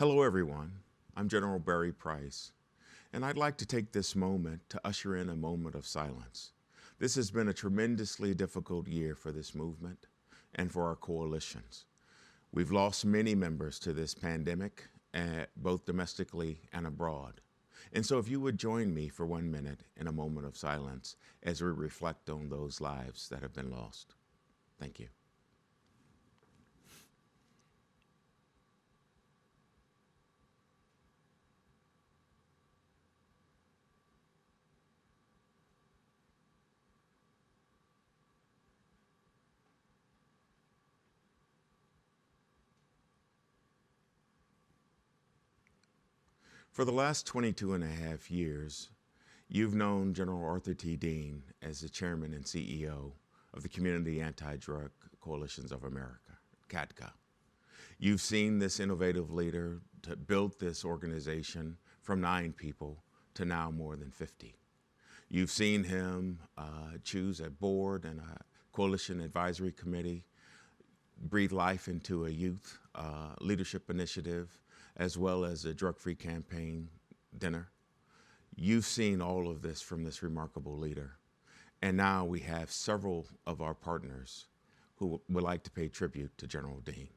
Hello, everyone. I'm General Barry Price, and I'd like to take this moment to usher in a moment of silence. This has been a tremendously difficult year for this movement and for our coalitions. We've lost many members to this pandemic, both domestically and abroad. And so if you would join me for 1 minute in a moment of silence as we reflect on those lives that have been lost. Thank you. For the last 22 and a half years, you've known General Arthur T. Dean as the chairman and CEO of the Community Anti-Drug Coalitions of America, CADCA. You've seen this innovative leader to build this organization from 9 people to now more than 50. You've seen him choose a board and a coalition advisory committee, breathe life into a youth leadership initiative, as well as a drug-free campaign dinner. You've seen all of this from this remarkable leader. And now we have several of our partners who would like to pay tribute to General Dean.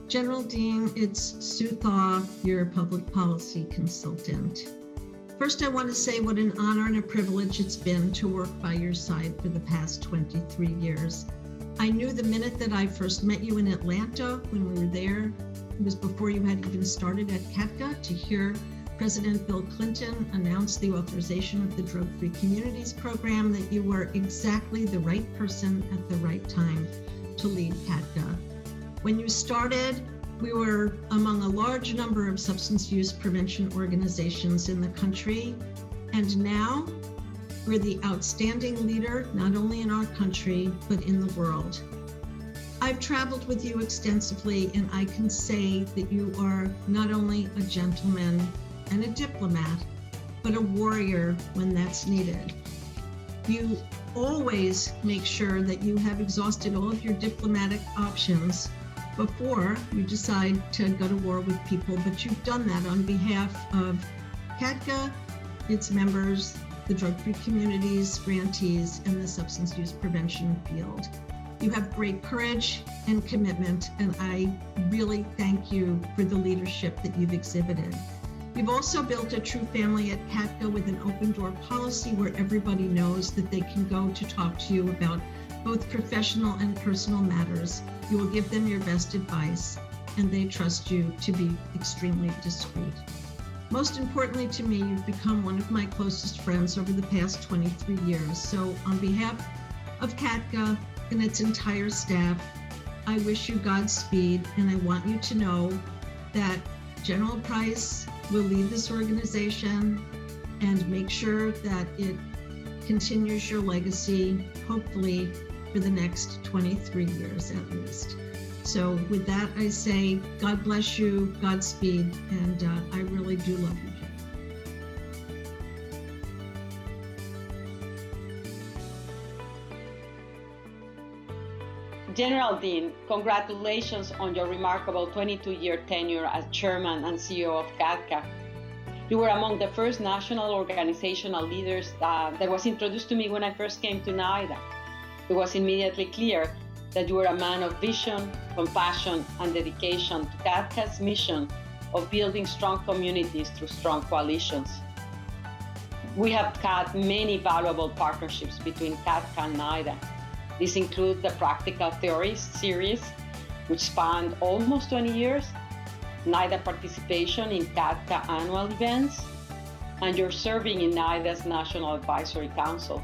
General Dean, it's Sue Thaw, your public policy consultant. First, I want to say what an honor and a privilege it's been to work by your side for the past 23 years. I knew the minute that I first met you in Atlanta when we were there, it was before you had even started at CADCA, to hear President Bill Clinton announce the authorization of the Drug-Free Communities program, that you were exactly the right person at the right time to lead CADCA. When you started, we were among a large number of substance use prevention organizations in the country, and now we're the outstanding leader, not only in our country, but in the world. I've traveled with you extensively, and I can say that you are not only a gentleman and a diplomat, but a warrior when that's needed. You always make sure that you have exhausted all of your diplomatic options before you decide to go to war with people, but you've done that on behalf of CADCA, its members, the drug-free communities, grantees, and the substance use prevention field. You have great courage and commitment, and I really thank you for the leadership that you've exhibited. You've also built a true family at CADCA with an open door policy where everybody knows that they can go to talk to you about both professional and personal matters. You will give them your best advice, and they trust you to be extremely discreet. Most importantly to me, you've become one of my closest friends over the past 23 years. So on behalf of CADCA and its entire staff, I wish you Godspeed, and I want you to know that General Price will lead this organization and make sure that it continues your legacy, hopefully for the next 23 years at least. So with that, I say, God bless you, Godspeed, and I really do love you, Jen. General Dean, congratulations on your remarkable 22-year tenure as chairman and CEO of CADCA. You were among the first national organizational leaders that was introduced to me when I first came to NIDA. It was immediately clear that you were a man of vision, compassion, and dedication to CADCA's mission of building strong communities through strong coalitions. We have had many valuable partnerships between CADCA and NIDA. These include the Practical Theories series, which spanned almost 20 years, NIDA participation in CADCA annual events, and your serving in NIDA's National Advisory Council.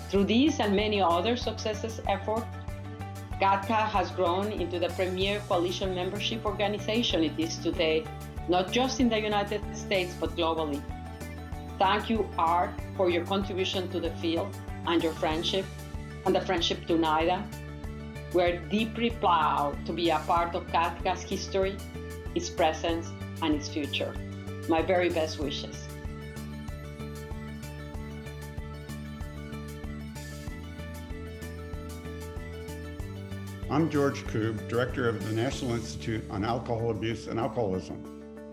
Through these and many other successes efforts, CADCA has grown into the premier coalition membership organization it is today, not just in the United States, but globally. Thank you, Art, for your contribution to the field and your friendship, and the friendship to NIDA. We're deeply proud to be a part of CADCA's history, its presence, and its future. My very best wishes. I'm George Koob, Director of the National Institute on Alcohol Abuse and Alcoholism.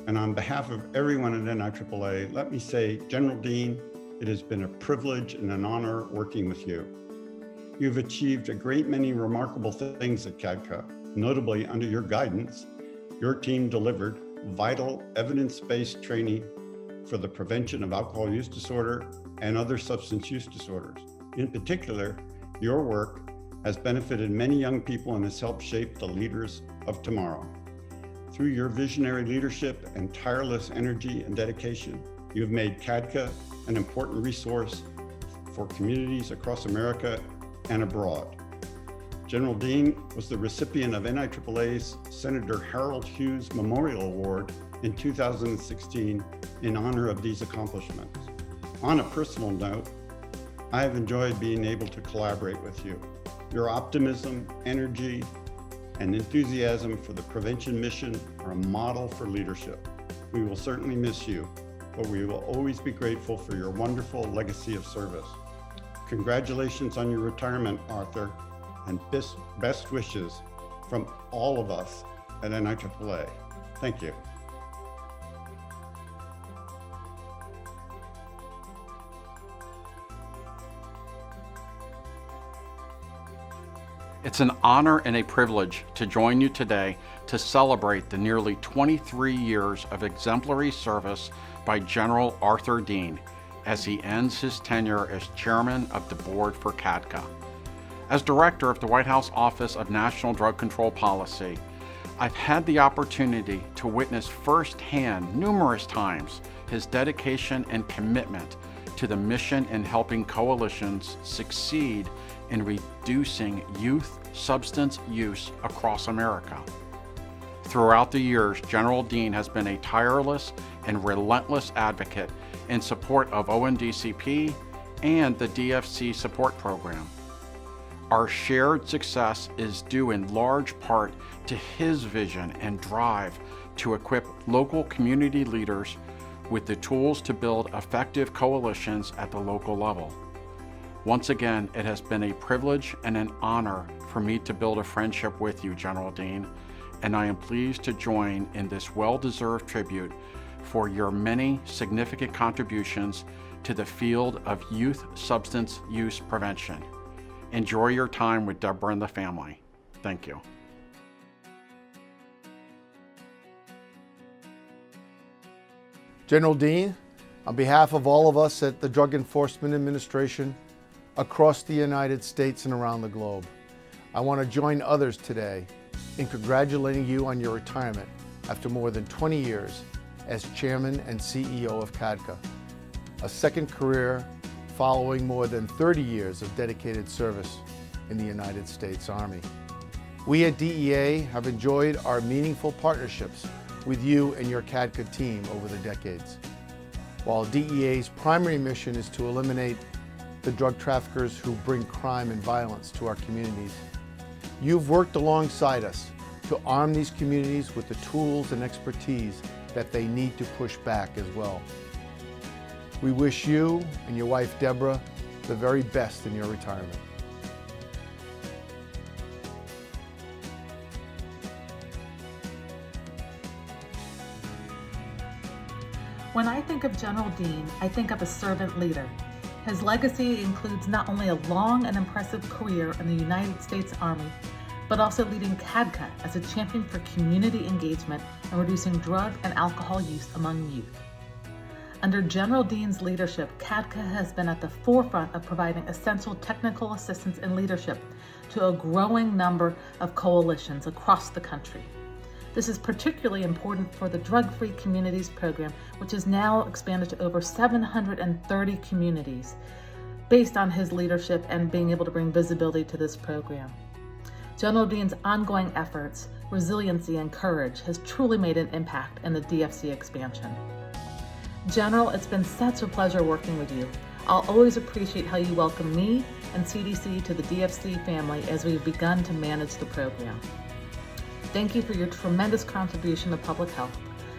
And on behalf of everyone at NIAAA, let me say, General Dean, it has been a privilege and an honor working with you. You've achieved a great many remarkable things at CADCA. Notably, under your guidance, your team delivered vital evidence-based training for the prevention of alcohol use disorder and other substance use disorders. In particular, your work has benefited many young people and has helped shape the leaders of tomorrow. Through your visionary leadership and tireless energy and dedication, you have made CADCA an important resource for communities across America and abroad. General Dean was the recipient of NIAAA's Senator Harold Hughes Memorial Award in 2016 in honor of these accomplishments. On a personal note, I have enjoyed being able to collaborate with you. Your optimism, energy, and enthusiasm for the prevention mission are a model for leadership. We will certainly miss you, but we will always be grateful for your wonderful legacy of service. Congratulations on your retirement, Arthur, and best wishes from all of us at NIAAA. Thank you. It's an honor and a privilege to join you today to celebrate the nearly 23 years of exemplary service by General Arthur Dean as he ends his tenure as chairman of the board for CADCA. As director of the White House Office of National Drug Control Policy, I've had the opportunity to witness firsthand numerous times his dedication and commitment to the mission in helping coalitions succeed in reducing youth substance use across America. Throughout the years, General Dean has been a tireless and relentless advocate in support of ONDCP and the DFC support program. Our shared success is due in large part to his vision and drive to equip local community leaders with the tools to build effective coalitions at the local level. Once again, it has been a privilege and an honor for me to build a friendship with you, General Dean, and I am pleased to join in this well-deserved tribute for your many significant contributions to the field of youth substance use prevention. Enjoy your time with Deborah and the family. Thank you. General Dean, on behalf of all of us at the Drug Enforcement Administration across the United States and around the globe, I want to join others today in congratulating you on your retirement after more than 20 years as Chairman and CEO of CADCA, a second career following more than 30 years of dedicated service in the United States Army. We at DEA have enjoyed our meaningful partnerships with you and your CADCA team over the decades. While DEA's primary mission is to eliminate the drug traffickers who bring crime and violence to our communities, you've worked alongside us to arm these communities with the tools and expertise that they need to push back as well. We wish you and your wife Deborah the very best in your retirement. When I think of General Dean, I think of a servant leader. His legacy includes not only a long and impressive career in the United States Army, but also leading CADCA as a champion for community engagement and reducing drug and alcohol use among youth. Under General Dean's leadership, CADCA has been at the forefront of providing essential technical assistance and leadership to a growing number of coalitions across the country. This is particularly important for the Drug-Free Communities program, which is now expanded to over 730 communities, based on his leadership and being able to bring visibility to this program. General Dean's ongoing efforts, resiliency, and courage has truly made an impact in the DFC expansion. General, it's been such a pleasure working with you. I'll always appreciate how you welcome me and CDC to the DFC family as we've begun to manage the program. Thank you for your tremendous contribution to public health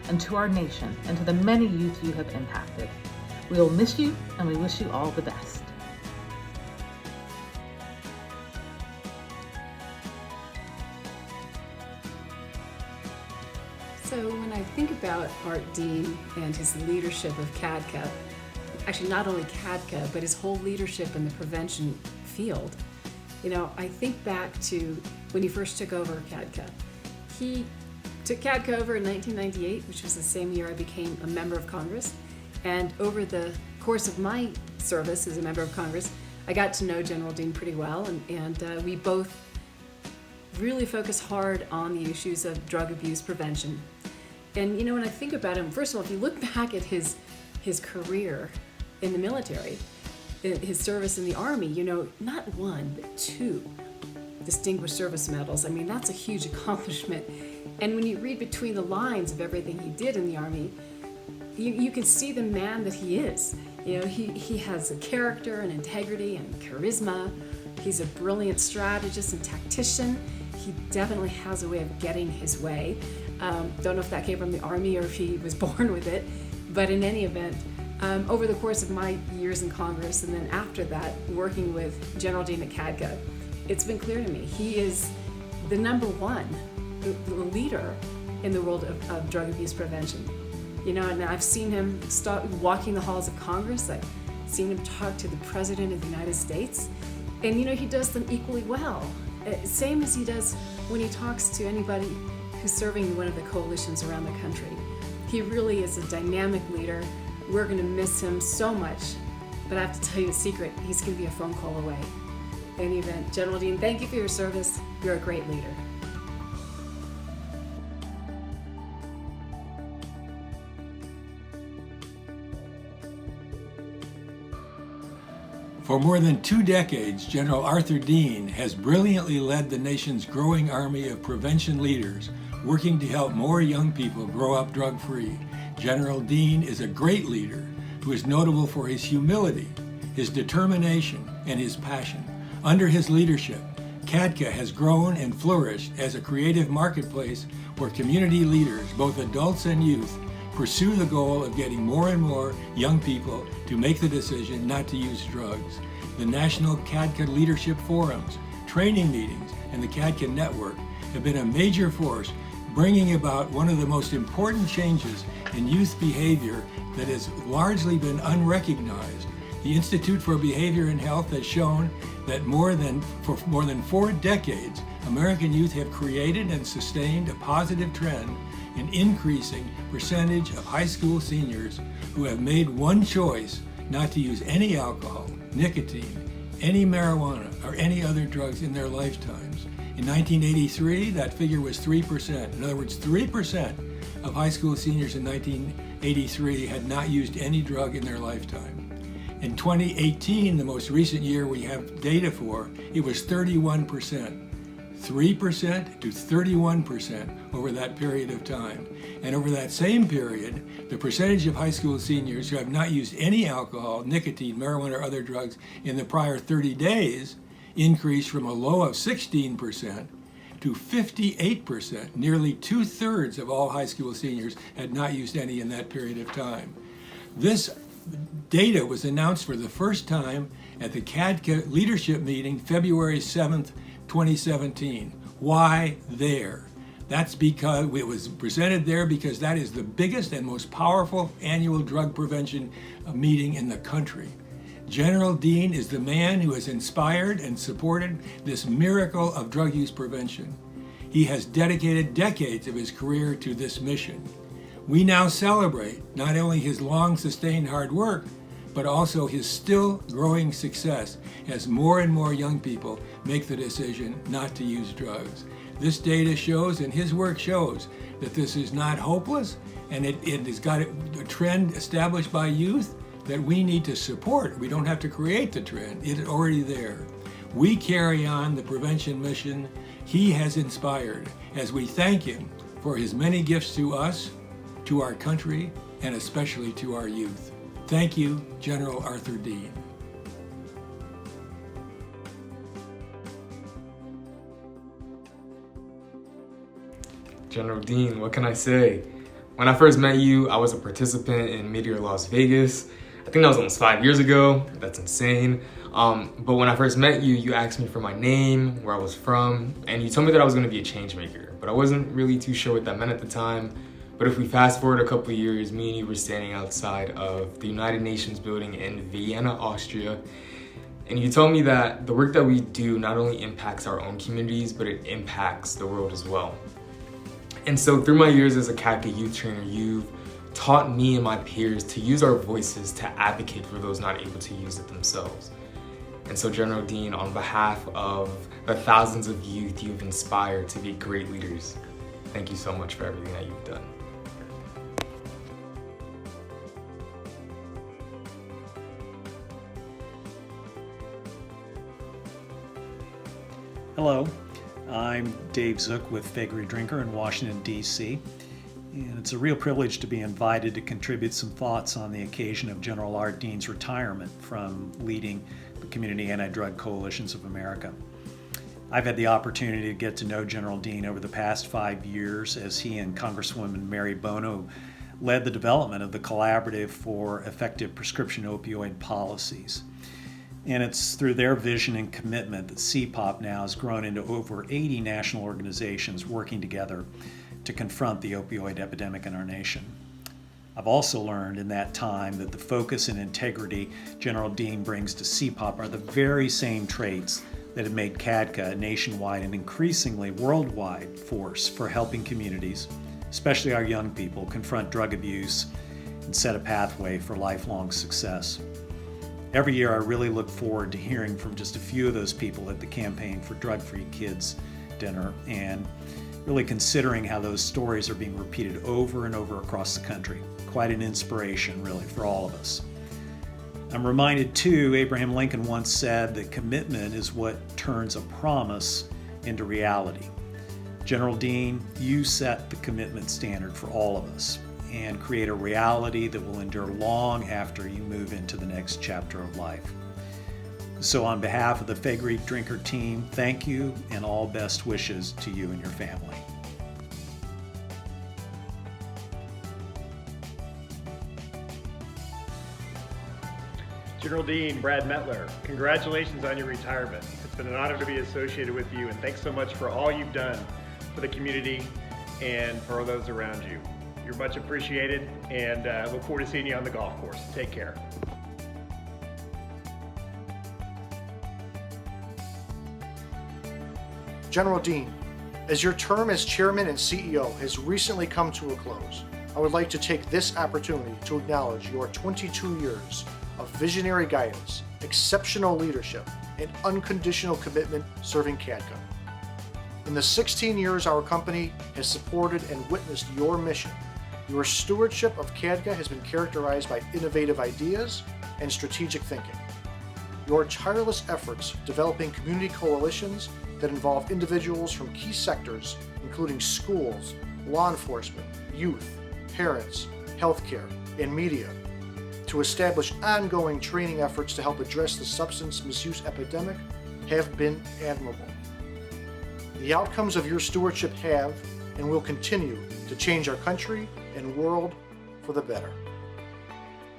and to our nation and to the many youth you have impacted. We will miss you and we wish you all the best. So when I think about Art Dean and his leadership of CADCA, actually not only CADCA, but his whole leadership in the prevention field, I think back to when he first took over CADCA. He took CADCA over in 1998, which was the same year I became a member of Congress. And over the course of my service as a member of Congress, I got to know General Dean pretty well, and we both really focus hard on the issues of drug abuse prevention. And when I think about him, first of all, if you look back at his career in the military, his service in the Army, not one, but 2 Distinguished Service Medals. I mean, that's a huge accomplishment. And when you read between the lines of everything he did in the Army, you can see the man that he is. He has a character and integrity and charisma. He's a brilliant strategist and tactician. He definitely has a way of getting his way. Don't know if that came from the Army or if he was born with it, but in any event, over the course of my years in Congress and then after that, working with General Dean at CADCA, it's been clear to me he is the number one leader in the world of drug abuse prevention. And I've seen him start walking the halls of Congress. I've seen him talk to the President of the United States, and he does them equally well. Same as he does when he talks to anybody who's serving one of the coalitions around the country. He really is a dynamic leader. We're going to miss him so much, but I have to tell you a secret, he's going to be a phone call away. In any event, General Dean, thank you for your service. You're a great leader. For more than 2 decades, General Arthur Dean has brilliantly led the nation's growing army of prevention leaders, working to help more young people grow up drug-free. General Dean is a great leader who is notable for his humility, his determination, and his passion. Under his leadership, CADCA has grown and flourished as a creative marketplace where community leaders, both adults and youth, pursue the goal of getting more and more young people to make the decision not to use drugs. The National CADCA Leadership Forums, training meetings, and the CADCA Network have been a major force bringing about one of the most important changes in youth behavior that has largely been unrecognized. The Institute for Behavior and Health has shown that for more than 4 decades, American youth have created and sustained a positive trend in increasing percentage of high school seniors who have made one choice not to use any alcohol, nicotine, any marijuana, or any other drugs in their lifetimes. In 1983, that figure was 3%. In other words, 3% of high school seniors in 1983 had not used any drug in their lifetime. In 2018, the most recent year we have data for, it was 31%. 3% to 31% over that period of time. And over that same period, the percentage of high school seniors who have not used any alcohol, nicotine, marijuana, or other drugs in the prior 30 days increased from a low of 16% to 58%. Nearly 2/3 of all high school seniors had not used any in that period of time. This data was announced for the first time at the CADCA leadership meeting February 7th, 2017. Why there? That's because it was presented there because that is the biggest and most powerful annual drug prevention meeting in the country. General Dean is the man who has inspired and supported this miracle of drug use prevention. He has dedicated decades of his career to this mission. We now celebrate not only his long sustained hard work, but also his still growing success as more and more young people make the decision not to use drugs. This data shows, and his work shows, that this is not hopeless, and it has got a trend established by youth that we need to support. We don't have to create the trend, it is already there. We carry on the prevention mission he has inspired as we thank him for his many gifts to us, to our country, and especially to our youth. Thank you, General Arthur Dean. General Dean, what can I say? When I first met you, I was a participant in Meteor Las Vegas. I think that was almost 5 years ago. That's insane. But when I first met you, you asked me for my name, where I was from, and you told me that I was going to be a change maker. But I wasn't really too sure what that meant at the time. But if we fast forward a couple of years, me and you were standing outside of the United Nations building in Vienna, Austria, and you told me that the work that we do not only impacts our own communities, but it impacts the world as well. And so through my years as a CADCA youth trainer, you've taught me and my peers to use our voices to advocate for those not able to use it themselves. And so General Dean, on behalf of the thousands of youth you've inspired to be great leaders, thank you so much for everything that you've done. Hello, I'm Dave Zook with Fakery Drinker in Washington, D.C. And it's a real privilege to be invited to contribute some thoughts on the occasion of General Art Dean's retirement from leading the Community Anti-Drug Coalitions of America. I've had the opportunity to get to know General Dean over the past 5 years as he and Congresswoman Mary Bono led the development of the Collaborative for Effective Prescription Opioid Policies. And it's through their vision and commitment that CPOP now has grown into over 80 national organizations working together to confront the opioid epidemic in our nation. I've also learned in that time that the focus and integrity General Dean brings to CPOP are the very same traits that have made CADCA a nationwide and increasingly worldwide force for helping communities, especially our young people, confront drug abuse and set a pathway for lifelong success. Every year I really look forward to hearing from just a few of those people at the Campaign for Drug-Free Kids dinner and really considering how those stories are being repeated over and over across the country. Quite an inspiration, really, for all of us. I'm reminded, too, Abraham Lincoln once said that commitment is what turns a promise into reality. General Dean, you set the commitment standard for all of us and create a reality that will endure long after you move into the next chapter of life. So on behalf of the Fakery Drinker team, thank you and all best wishes to you and your family. General Dean Brad Mettler, congratulations on your retirement. It's been an honor to be associated with you, and thanks so much for all you've done for the community and for those around you. You're much appreciated, and look forward to seeing you on the golf course. Take care. General Dean, as your term as Chairman and CEO has recently come to a close, I would like to take this opportunity to acknowledge your 22 years of visionary guidance, exceptional leadership, and unconditional commitment serving CADCA. In the 16 years our company has supported and witnessed your mission, your stewardship of CADCA has been characterized by innovative ideas and strategic thinking. Your tireless efforts developing community coalitions that involve individuals from key sectors, including schools, law enforcement, youth, parents, healthcare, and media, to establish ongoing training efforts to help address the substance misuse epidemic have been admirable. The outcomes of your stewardship have and will continue to change our country and world for the better.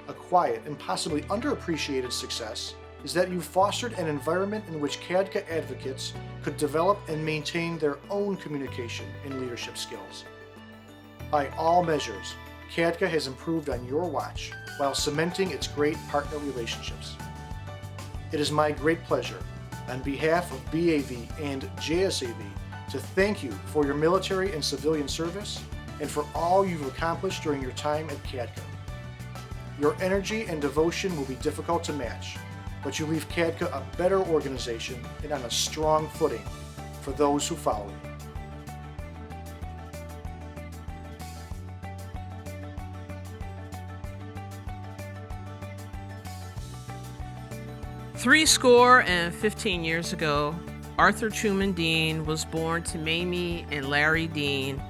A quiet and possibly underappreciated success is that you've fostered an environment in which CADCA advocates could develop and maintain their own communication and leadership skills. By all measures, CADCA has improved on your watch while cementing its great partner relationships. It is my great pleasure, on behalf of BAV and JSAV, to thank you for your military and civilian service and for all you've accomplished during your time at CADCA. Your energy and devotion will be difficult to match, but you leave CADCA a better organization and on a strong footing for those who follow you. Threescore and 15 years ago, Arthur Truman Dean was born to Mamie and Larry Dean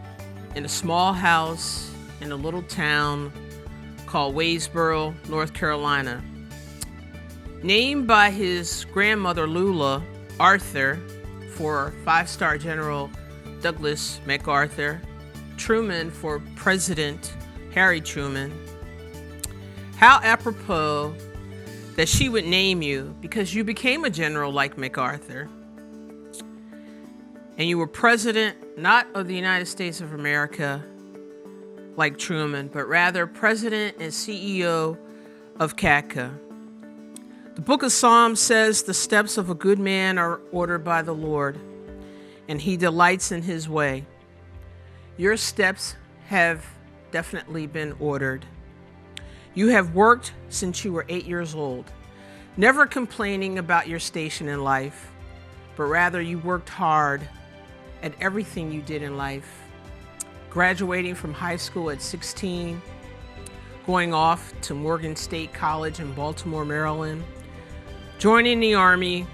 in a small house in a little town called Waysboro, North Carolina. Named by his grandmother Lula, Arthur, for 5-star General Douglas MacArthur, Truman for President Harry Truman. How apropos that she would name you because you became a general like MacArthur. And you were president not of the United States of America, like Truman, but rather President and CEO of CADCA. The book of Psalms says the steps of a good man are ordered by the Lord, and he delights in his way. Your steps have definitely been ordered. You have worked since you were 8 years old, never complaining about your station in life, but rather you worked hard at everything you did in life. Graduating from high school at 16, going off to Morgan State College in Baltimore, Maryland, joining the Army,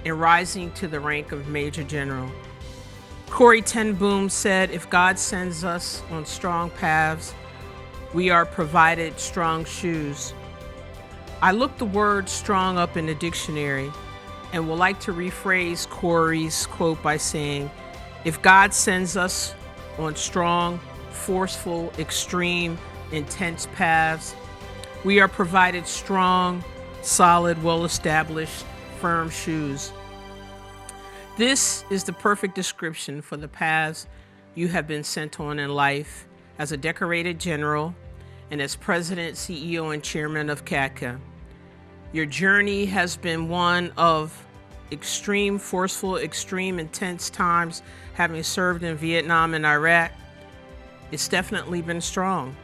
and rising to the rank of Major General. Corrie ten Boom said, "If God sends us on strong paths, we are provided strong shoes." I looked the word strong up in the dictionary and would like to rephrase Corrie's quote by saying, if God sends us on strong, forceful, extreme, intense paths, we are provided strong, solid, well-established, firm shoes. This is the perfect description for the paths you have been sent on in life as a decorated general and as President, CEO, and Chairman of CADCA. Your journey has been one of extreme, forceful, extreme, intense times, having served in Vietnam and Iraq. It's definitely been strong.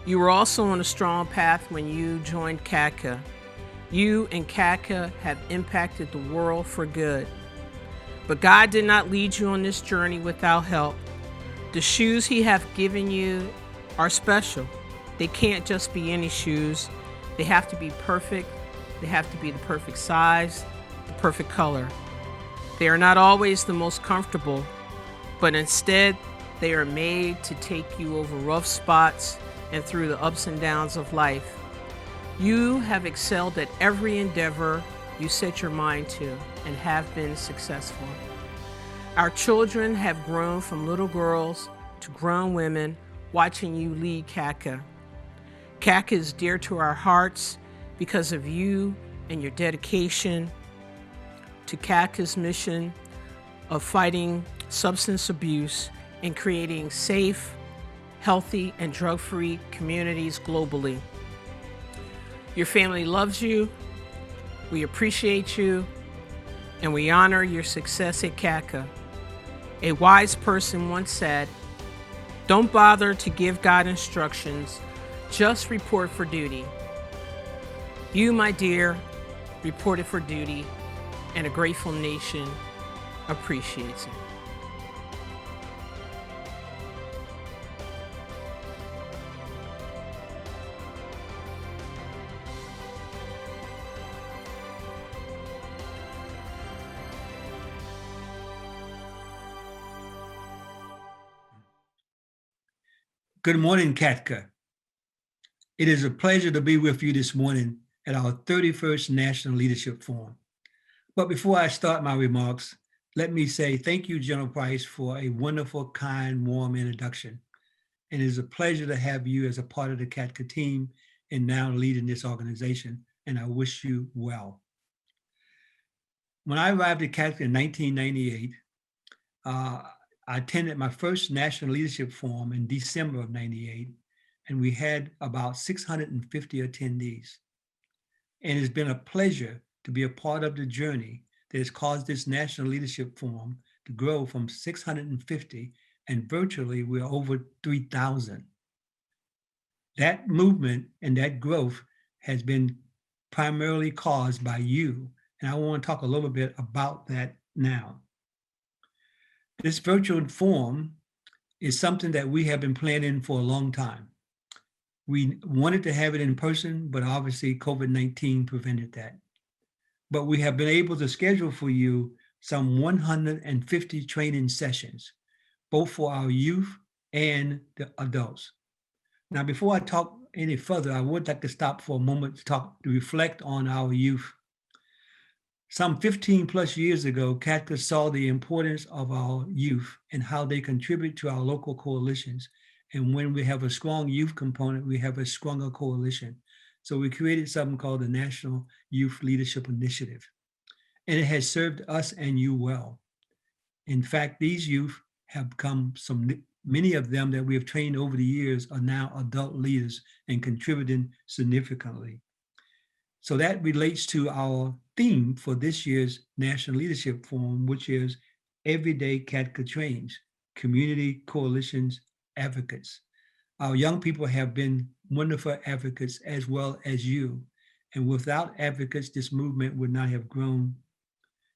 You were also on a strong path when you joined CADCA. You and CADCA have impacted the world for good. But God did not lead you on this journey without help. The shoes He has given you are special. They can't just be any shoes. They have to be perfect. They have to be the perfect size, the perfect color. They are not always the most comfortable, but instead they are made to take you over rough spots and through the ups and downs of life. You have excelled at every endeavor you set your mind to and have been successful. Our children have grown from little girls to grown women watching you lead CADCA. CADCA is dear to our hearts because of you and your dedication to CADCA's mission of fighting substance abuse and creating safe, healthy, and drug-free communities globally. Your family loves you, we appreciate you, and we honor your success at CADCA. A wise person once said, "Don't bother to give God instructions, just report for duty." You, my dear, reported for duty, and a grateful nation appreciates it. Good morning, CADCA. It is a pleasure to be with you this morning at our 31st National Leadership Forum. But before I start my remarks, let me say thank you, General Price, for a wonderful, kind, warm introduction. And it is a pleasure to have you as a part of the CADCA team and now leading this organization, and I wish you well. When I arrived at CADCA in 1998, I attended my first National Leadership Forum in December of 98, and we had about 650 attendees. And it's been a pleasure to be a part of the journey that has caused this National Leadership Forum to grow from 650, and virtually we're over 3,000. That movement and that growth has been primarily caused by you, and I want to talk a little bit about that now. This virtual forum is something that we have been planning for a long time. We wanted to have it in person, but obviously COVID-19 prevented that. But we have been able to schedule for you some 150 training sessions, both for our youth and the adults. Now, before I talk any further, I would like to stop for a moment to reflect on our youth. Some 15 plus years ago, CADCA saw the importance of our youth and how they contribute to our local coalitions. And when we have a strong youth component, we have a stronger coalition. So we created something called the National Youth Leadership Initiative. And it has served us and you well. In fact, these youth have become some Many of them that we have trained over the years are now adult leaders and contributing significantly. So that relates to our theme for this year's National Leadership Forum, which is Everyday CADCA Trains, Community Coalitions Advocates. Our young people have been wonderful advocates as well as you. And without advocates, this movement would not have grown.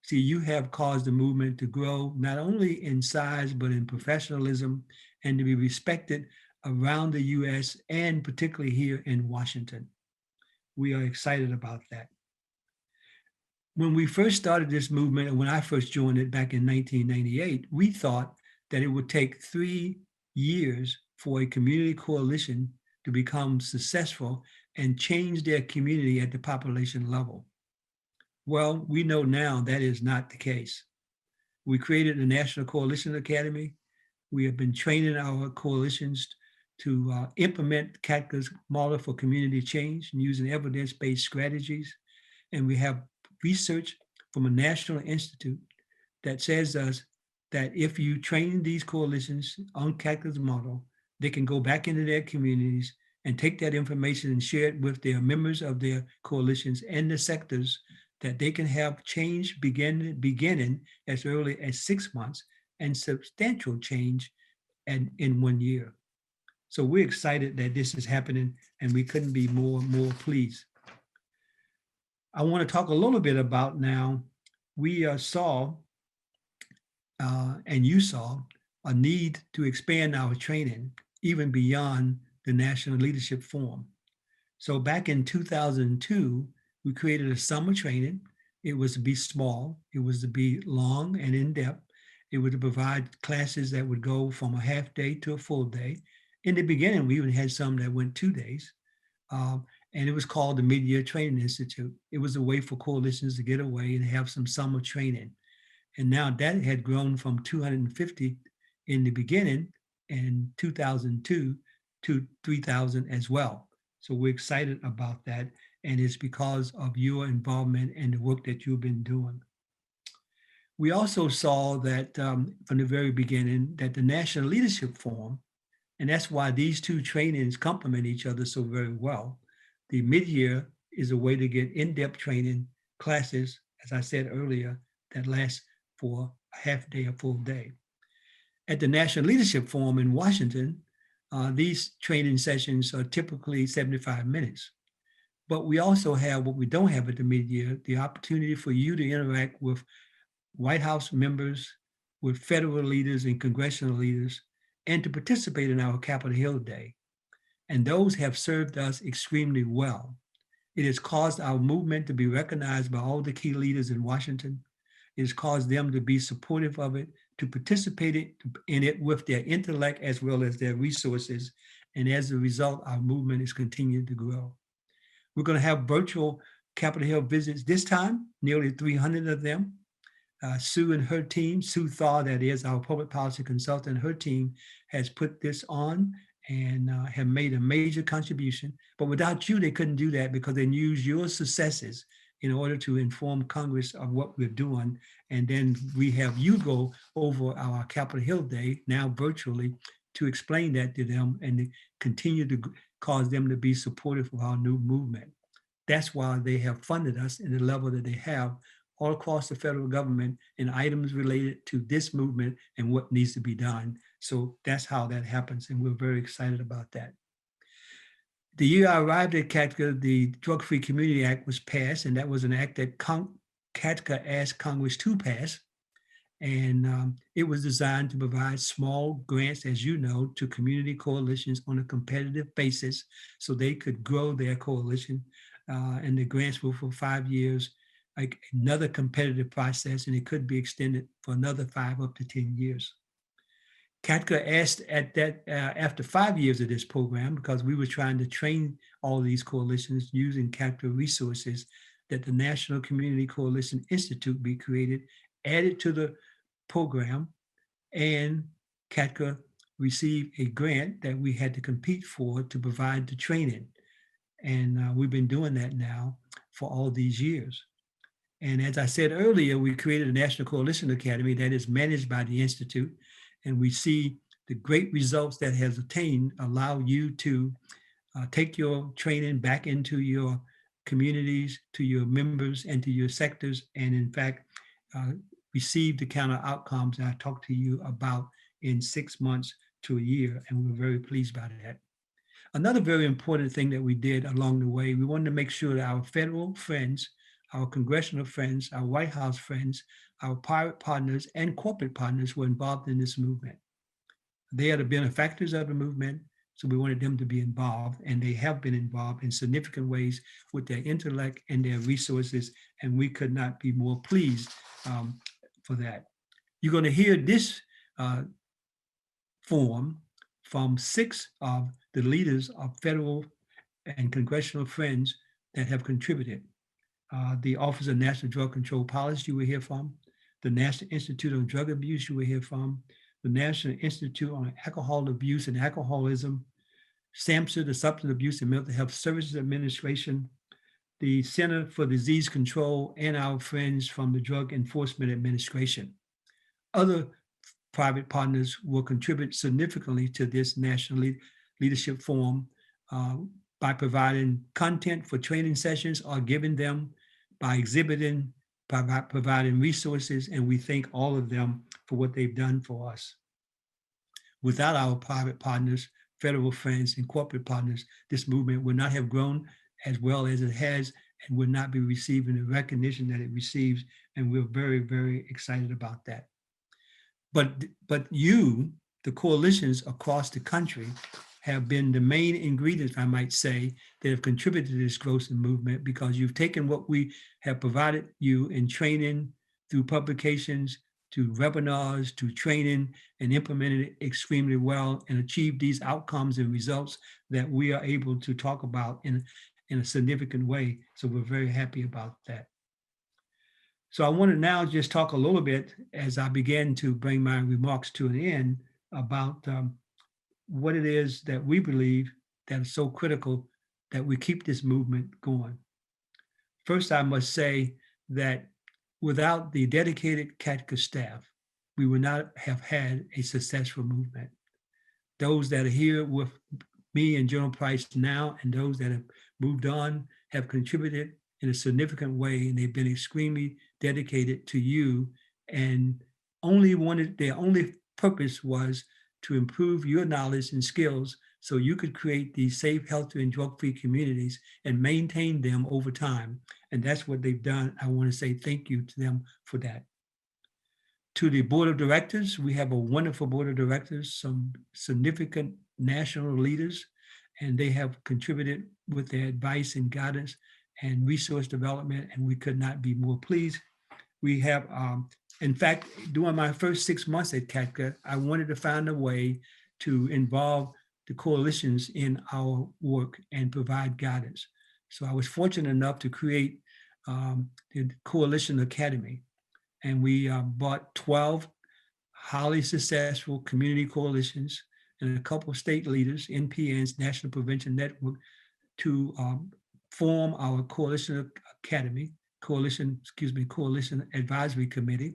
See, you have caused the movement to grow not only in size, but in professionalism and to be respected around the US and particularly here in Washington. We are excited about that. When we first started this movement, and when I first joined it back in 1998, we thought that it would take 3 years for a community coalition to become successful and change their community at the population level. Well, we know now that is not the case. We created the National Coalition Academy. We have been training our coalitions to implement CADCA's model for community change and using evidence-based strategies. And we have research from a national institute that says us that if you train these coalitions on CADCA's model, they can go back into their communities and take that information and share it with their members of their coalitions and the sectors, that they can have change beginning as early as 6 months and substantial change in 1 year. So we're excited that this is happening, and we couldn't be more pleased. I want to talk a little bit about now, we saw, and you saw, a need to expand our training even beyond the National Leadership Forum. So back in 2002, we created a summer training. It was to be small. It was to be long and in-depth. It was to provide classes that would go from a half day to a full day. In the beginning, we even had some that went 2 days. And it was called the Mid-Year Training Institute. It was a way for coalitions to get away and have some summer training. And now that had grown from 250 in the beginning in 2002 to 3,000 as well. So we're excited about that. And it's because of your involvement and the work that you've been doing. We also saw that from the very beginning that the National Leadership Forum, and that's why these two trainings complement each other so very well. The mid-year is a way to get in-depth training classes, as I said earlier, that last for a half day, a full day. At the National Leadership Forum in Washington, these training sessions are typically 75 minutes. But we also have what we don't have at the mid-year, the opportunity for you to interact with White House members, with federal leaders and congressional leaders, and to participate in our Capitol Hill Day. And those have served us extremely well. It has caused our movement to be recognized by all the key leaders in Washington. It has caused them to be supportive of it, to participate in it with their intellect as well as their resources. And as a result, our movement is continuing to grow. We're going to have virtual Capitol Hill visits this time, nearly 300 of them. Sue and her team, Sue Thaw, that is our public policy consultant, her team has put this on and have made a major contribution. But without you, they couldn't do that because they use your successes in order to inform Congress of what we're doing. And then we have you go over our Capitol Hill Day, now virtually, to explain that to them and to continue to cause them to be supportive of our new movement. That's why they have funded us in the level that they have all across the federal government in items related to this movement and what needs to be done. So that's how that happens, and we're very excited about that. The year I arrived at CADCA, the Drug-Free Community Act was passed, and that was an act that CADCA asked Congress to pass. And it was designed to provide small grants, as you know, to community coalitions on a competitive basis so they could grow their coalition. And the grants were for 5 years, like another competitive process, and it could be extended for another 5 up to 10 years. CADCA asked at that after 5 years of this program, because we were trying to train all of these coalitions using CADCA resources, that the National Community Coalition Institute be created, added to the program, and CADCA received a grant that we had to compete for to provide the training. And we've been doing that now for all these years. And as I said earlier, we created a National Coalition Academy that is managed by the Institute. And we see the great results that has attained allow you to take your training back into your communities, to your members, and to your sectors, and in fact, receive the kind of outcomes that I talked to you about in 6 months to a year, and we're very pleased by that. Another very important thing that we did along the way, we wanted to make sure that our federal friends, our congressional friends, our White House friends, our private partners, and corporate partners were involved in this movement. They are the benefactors of the movement, so we wanted them to be involved, and they have been involved in significant ways with their intellect and their resources, and we could not be more pleased for that. You're going to hear this form from 6 of the leaders of federal and congressional friends that have contributed. The Office of National Drug Control Policy you will hear from, the National Institute on Drug Abuse you will hear from, the National Institute on Alcohol Abuse and Alcoholism, SAMHSA, the Substance Abuse and Mental Health Services Administration, the Center for Disease Control, and our friends from the Drug Enforcement Administration. Other private partners will contribute significantly to this National Leadership Forum by providing content for training sessions or giving them, by exhibiting, by providing resources, and we thank all of them for what they've done for us. Without our private partners, federal friends, and corporate partners, this movement would not have grown as well as it has and would not be receiving the recognition that it receives, and we're very, very excited about that. But you, the coalitions across the country, have been the main ingredients, I might say, that have contributed to this growth and movement, because you've taken what we have provided you in training through publications, to webinars, to training, and implemented it extremely well and achieved these outcomes and results that we are able to talk about in a significant way. So we're very happy about that. So I want to now just talk a little bit, as I begin to bring my remarks to an end, about what it is that we believe that is so critical that we keep this movement going. First, I must say that without the dedicated CADCA staff, we would not have had a successful movement. Those that are here with me and General Price now, and those that have moved on, have contributed in a significant way, and they've been extremely dedicated to you, and their only purpose was to improve your knowledge and skills so you could create these safe, healthy, and drug-free communities and maintain them over time. And that's what they've done. I want to say thank you to them for that. To the board of directors, we have a wonderful board of directors, some significant national leaders, and they have contributed with their advice and guidance and resource development, and we could not be more pleased. We have, in fact, during my first 6 months at CADCA, I wanted to find a way to involve the coalitions in our work and provide guidance. So I was fortunate enough to create the Coalition Academy, and we brought 12 highly successful community coalitions and a couple of state leaders, NPNs, National Prevention Network, to form our Coalition Academy, Coalition Advisory Committee,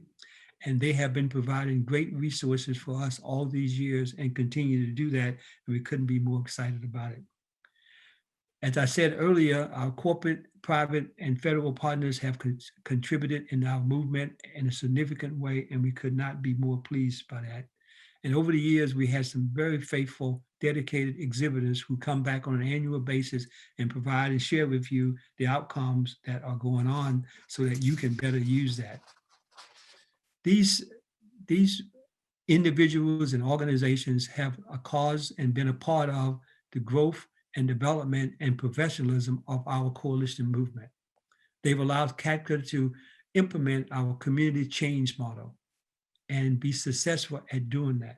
and they have been providing great resources for us all these years and continue to do that, and we couldn't be more excited about it. As I said earlier, our corporate, private, and federal partners have contributed in our movement in a significant way, and we could not be more pleased by that. And over the years, we had some very faithful, dedicated exhibitors who come back on an annual basis and provide and share with you the outcomes that are going on so that you can better use that. These individuals and organizations have caused and been a part of the growth and development and professionalism of our coalition movement. They've allowed CADCA to implement our community change model and be successful at doing that.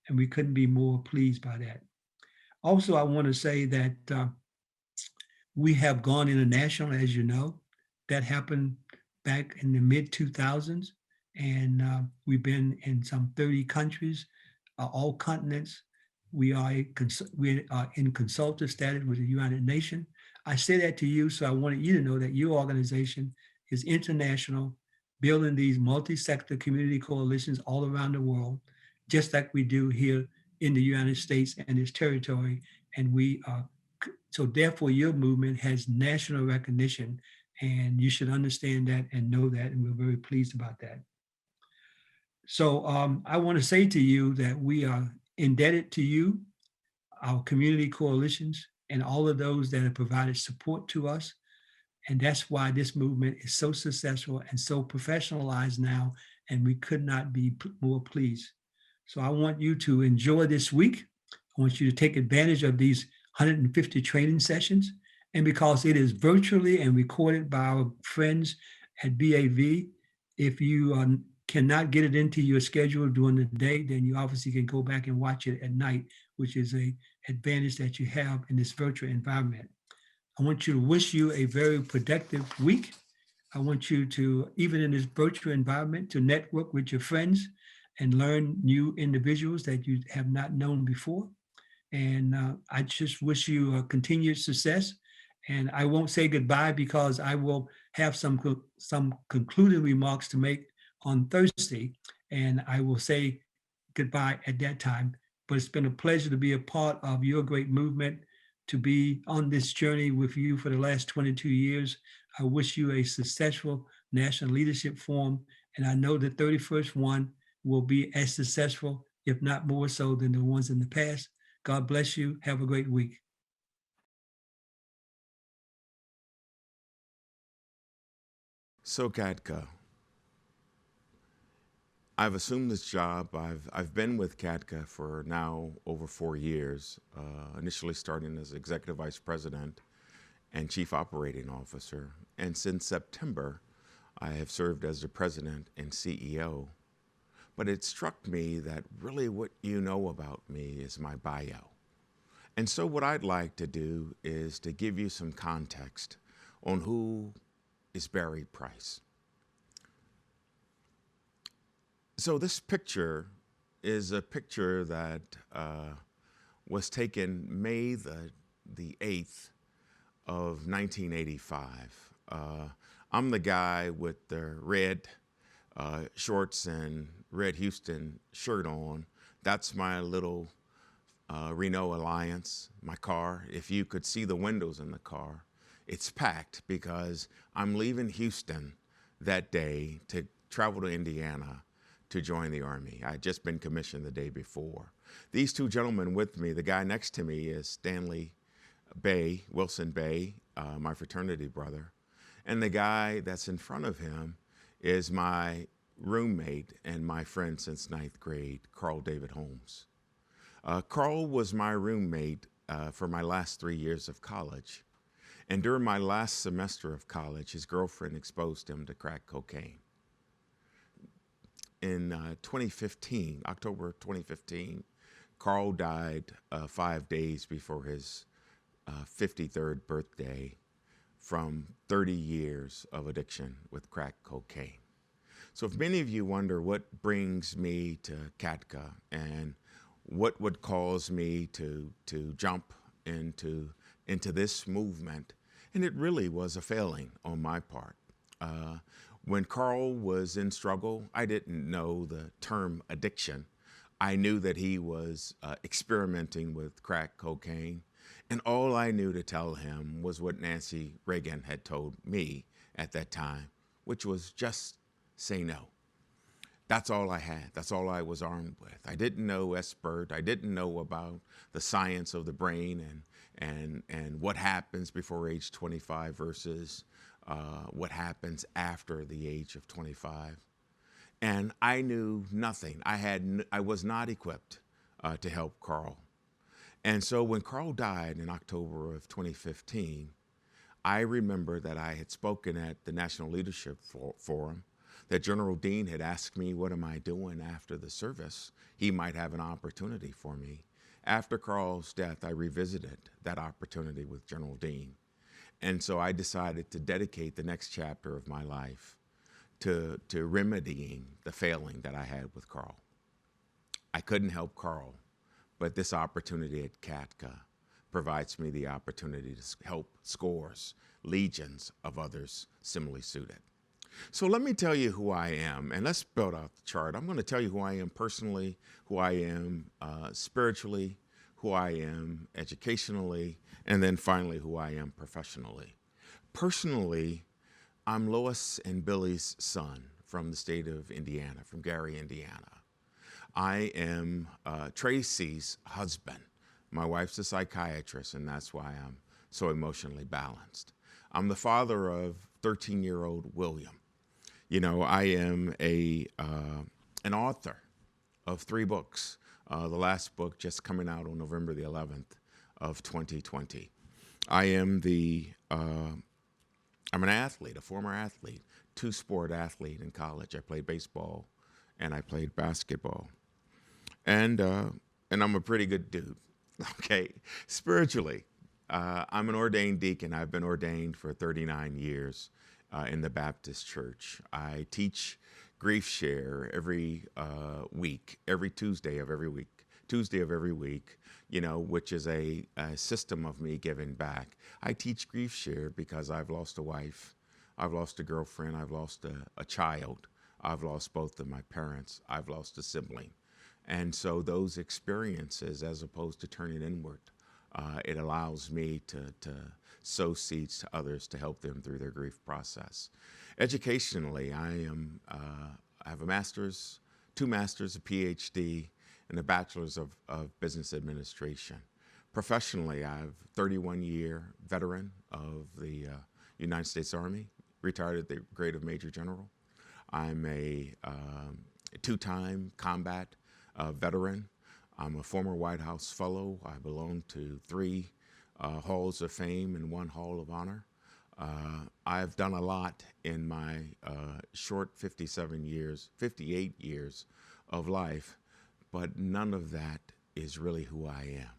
And we couldn't be more pleased by that. Also, I want to say that we have gone international, as you know. That happened back in the mid-2000s. And we've been in some 30 countries, all continents. We are in consultative status with the United Nations. I say that to you, so I wanted you to know that your organization is international, building these multi-sector community coalitions all around the world, just like we do here in the United States and its territory. And so therefore your movement has national recognition, and you should understand that and know that, and we're very pleased about that. So I want to say to you that we are indebted to you, our community coalitions, and all of those that have provided support to us. And that's why this movement is so successful and so professionalized now, and we could not be more pleased. So I want you to enjoy this week. I want you to take advantage of these 150 training sessions. And because it is virtually and recorded by our friends at BAV, if you cannot get it into your schedule during the day, then you obviously can go back and watch it at night, which is an advantage that you have in this virtual environment. I want you to wish you a very productive week. I want you to, even in this virtual environment, to network with your friends and learn new individuals that you have not known before. And I just wish you continued success. And I won't say goodbye because I will have some concluding remarks to make on Thursday, and I will say goodbye at that time. But it's been a pleasure to be a part of your great movement, to be on this journey with you for the last 22 years. I wish you a successful National Leadership Forum, and I know the 31st one will be as successful, if not more so, than the ones in the past. God bless you. Have a great week. So CADCA, I've assumed this job. I've been with CADCA for now over 4 years, initially starting as Executive Vice President and Chief Operating Officer. And since September, I have served as the President and CEO. But it struck me that really what you know about me is my bio. And so what I'd like to do is to give you some context on who is Barry Price. So this picture is a picture that was taken May the 8th of 1985. I'm the guy with the red shorts and red Houston shirt on. That's my little Renault Alliance, my car. If you could see the windows in the car, it's packed because I'm leaving Houston that day to travel to Indiana to join the Army. I had just been commissioned the day before. These two gentlemen with me, the guy next to me is Stanley Bay, Wilson Bay, my fraternity brother. And the guy that's in front of him is my roommate and my friend since 9th grade, Carl David Holmes. Carl was my roommate for my last 3 years of college. And during my last semester of college, his girlfriend exposed him to crack cocaine. In 2015, October 2015, Carl died 5 days before his 53rd birthday from 30 years of addiction with crack cocaine. So if many of you wonder what brings me to CADCA and what would cause me to jump into this movement, and it really was a failing on my part. When Carl was in struggle, I didn't know the term addiction. I knew that he was experimenting with crack cocaine, and all I knew to tell him was what Nancy Reagan had told me at that time, which was just say no. That's all I had. That's all I was armed with. I didn't know SBIRT. I didn't know about the science of the brain and what happens before age 25 versus what happens after the age of 25. And I knew nothing. I was not equipped to help Carl. And so when Carl died in October of 2015, I remember that I had spoken at the National Leadership Forum, that General Dean had asked me, what am I doing after the service? He might have an opportunity for me. After Carl's death, I revisited that opportunity with General Dean. And so I decided to dedicate the next chapter of my life to remedying the failing that I had with Carl. I couldn't help Carl, but this opportunity at CADCA provides me the opportunity to help scores, legions of others similarly suited. So let me tell you who I am, and let's build out the chart. I'm going to tell you who I am personally, who I am spiritually, who I am educationally, and then finally who I am professionally. Personally, I'm Lois and Billy's son from the state of Indiana, from Gary, Indiana. I am Tracy's husband. My wife's a psychiatrist, and that's why I'm so emotionally balanced. I'm the father of 13-year-old William. You know, I am an author of 3 books. The last book just coming out on November the 11th of 2020. I am I'm an athlete, a former athlete, 2-sport athlete in college. I played baseball and I played basketball. And I'm a pretty good dude, okay? Spiritually, I'm an ordained deacon. I've been ordained for 39 years in the Baptist Church. I teach Grief Share every week, every Tuesday of every week, you know, which is a system of me giving back. I teach Grief Share because I've lost a wife, I've lost a girlfriend, I've lost a child, I've lost both of my parents, I've lost a sibling. And so those experiences, as opposed to turning inward, it allows me to sow seeds to others to help them through their grief process. Educationally, I have a master's, 2 masters, a PhD, and a bachelor's of business administration. Professionally, I'm a 31-year veteran of the United States Army, retired at the grade of Major General. I'm a 2-time combat veteran. I'm a former White House fellow. I belong to 3 halls of fame and 1 hall of honor. I've done a lot in my short 58 years of life, but none of that is really who I am.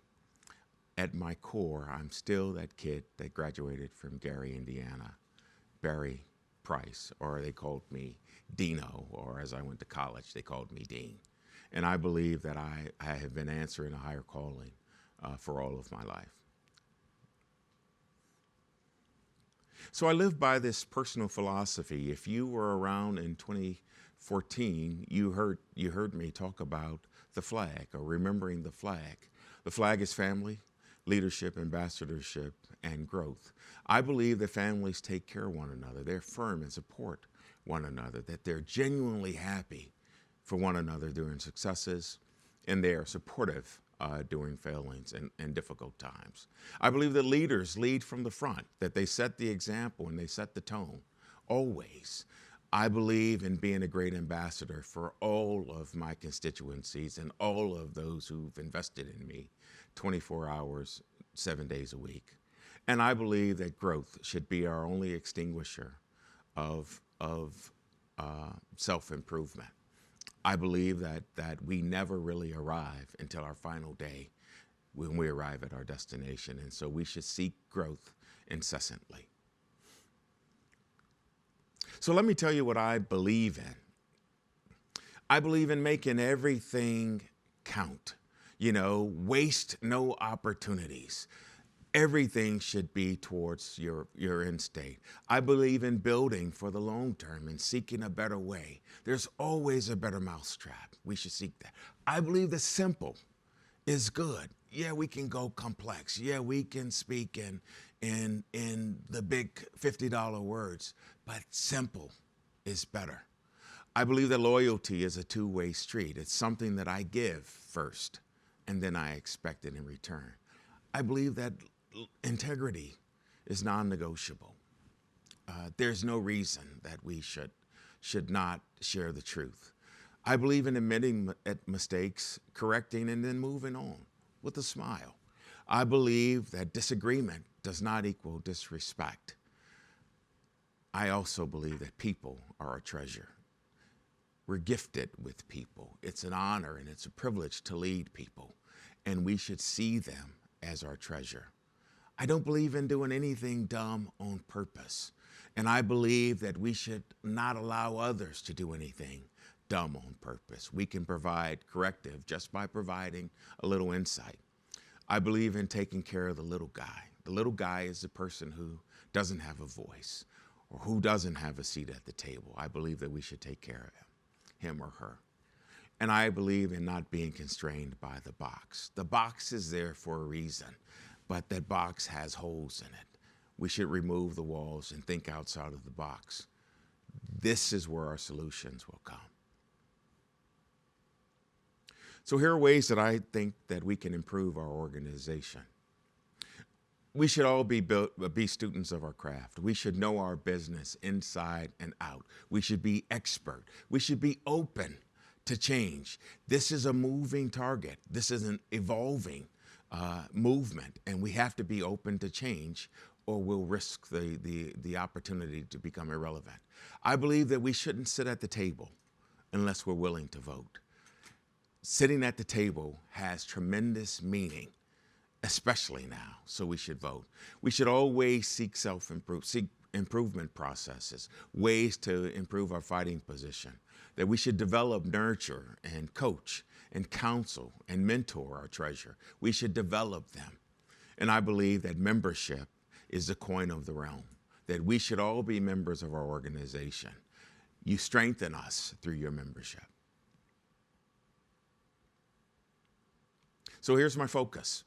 At my core, I'm still that kid that graduated from Gary, Indiana, Barry Price, or they called me Dino, or as I went to college, they called me Dean. And I believe that I have been answering a higher calling for all of my life. So I live by this personal philosophy. If you were around in 2014, you heard me talk about the flag, or remembering the flag. The flag is family, leadership, ambassadorship, and growth. I believe that families take care of one another. They're firm and support one another, that they're genuinely happy for one another during successes, and they are supportive during failings and difficult times. I believe that leaders lead from the front, that they set the example and they set the tone, always. I believe in being a great ambassador for all of my constituencies and all of those who've invested in me 24 hours, 7 days a week. And I believe that growth should be our only extinguisher of self-improvement. I believe that we never really arrive until our final day when we arrive at our destination. And so we should seek growth incessantly. So let me tell you what I believe in. I believe in making everything count. You know, waste no opportunities. Everything should be towards your end state. I believe in building for the long term and seeking a better way. There's always a better mousetrap. We should seek that. I believe the simple is good. Yeah, we can go complex. Yeah, we can speak in the big $50 words, but simple is better. I believe that loyalty is a 2-way street. It's something that I give first, and then I expect it in return. I believe that integrity is non-negotiable. There's no reason that we should not share the truth. I believe in admitting mistakes, correcting, and then moving on with a smile. I believe that disagreement does not equal disrespect. I also believe that people are a treasure. We're gifted with people. It's an honor and it's a privilege to lead people, and we should see them as our treasure. I don't believe in doing anything dumb on purpose, and I believe that we should not allow others to do anything dumb on purpose. We can provide corrective just by providing a little insight. I believe in taking care of the little guy. The little guy is the person who doesn't have a voice, or who doesn't have a seat at the table. I believe that we should take care of him or her. And I believe in not being constrained by the box. The box is there for a reason, but that box has holes in it. We should remove the walls and think outside of the box. This is where our solutions will come. So here are ways that I think that we can improve our organization. We should all be students of our craft. We should know our business inside and out. We should be expert. We should be open to change. This is a moving target. This is an evolving movement, and we have to be open to change, or we'll risk the opportunity to become irrelevant. I believe that we shouldn't sit at the table unless we're willing to vote. Sitting at the table has tremendous meaning, especially now, so we should vote. We should always seek improvement processes, ways to improve our fighting position, that we should develop, nurture, and coach, and counsel, and mentor our treasurer. We should develop them. And I believe that membership is the coin of the realm, that we should all be members of our organization. You strengthen us through your membership. So here's my focus.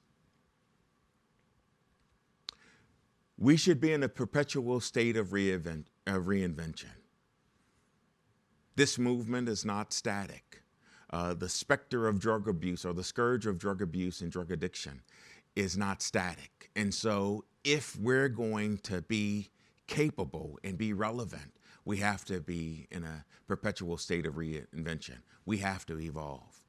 We should be in a perpetual state of reinvention. This movement is not static. The specter of drug abuse, or the scourge of drug abuse and drug addiction, is not static. And so if we're going to be capable and be relevant, we have to be in a perpetual state of reinvention. We have to evolve.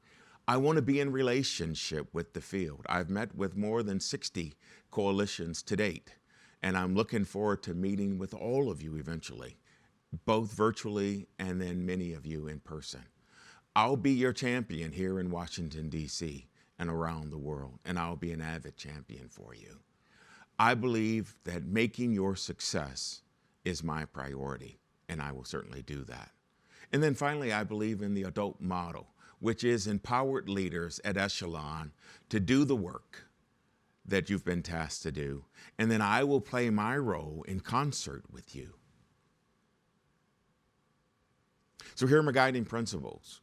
I want to be in relationship with the field. I've met with more than 60 coalitions to date, and I'm looking forward to meeting with all of you eventually, both virtually and then many of you in person. I'll be your champion here in Washington, D.C. and around the world, and I'll be an avid champion for you. I believe that making your success is my priority, and I will certainly do that. And then finally, I believe in the adult model, which is empowered leaders at echelon to do the work that you've been tasked to do, and then I will play my role in concert with you. So here are my guiding principles.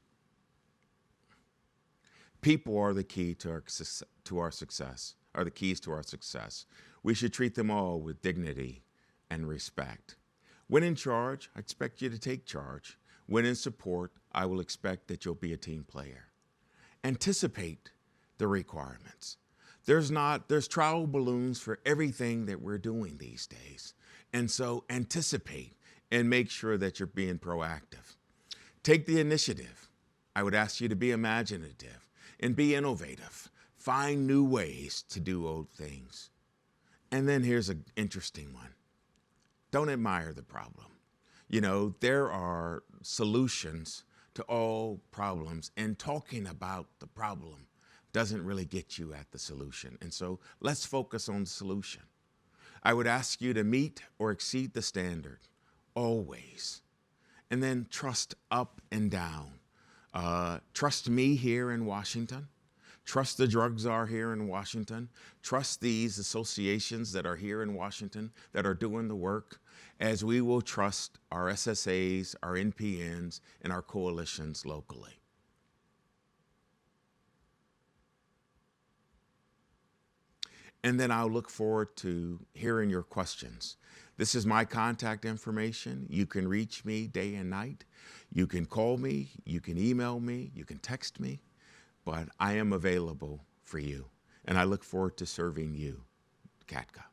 People are the key to our success, are the keys to our success. We should treat them all with dignity and respect. When in charge, I expect you to take charge. When in support, I will expect that you'll be a team player. Anticipate the requirements. There's trial balloons for everything that we're doing these days. And so anticipate and make sure that you're being proactive. Take the initiative. I would ask you to be imaginative and be innovative. Find new ways to do old things. And then here's an interesting one. Don't admire the problem. You know, there are solutions to all problems, and talking about the problem doesn't really get you at the solution. And so let's focus on the solution. I would ask you to meet or exceed the standard, always. And then trust up and down. Trust me here in Washington. Trust the drug czar here in Washington. Trust these associations that are here in Washington that are doing the work, as we will trust our SSAs, our NPNs, and our coalitions locally. And then I'll look forward to hearing your questions. This is my contact information. You can reach me day and night. You can call me, you can email me, you can text me, but I am available for you. And I look forward to serving you, CADCA.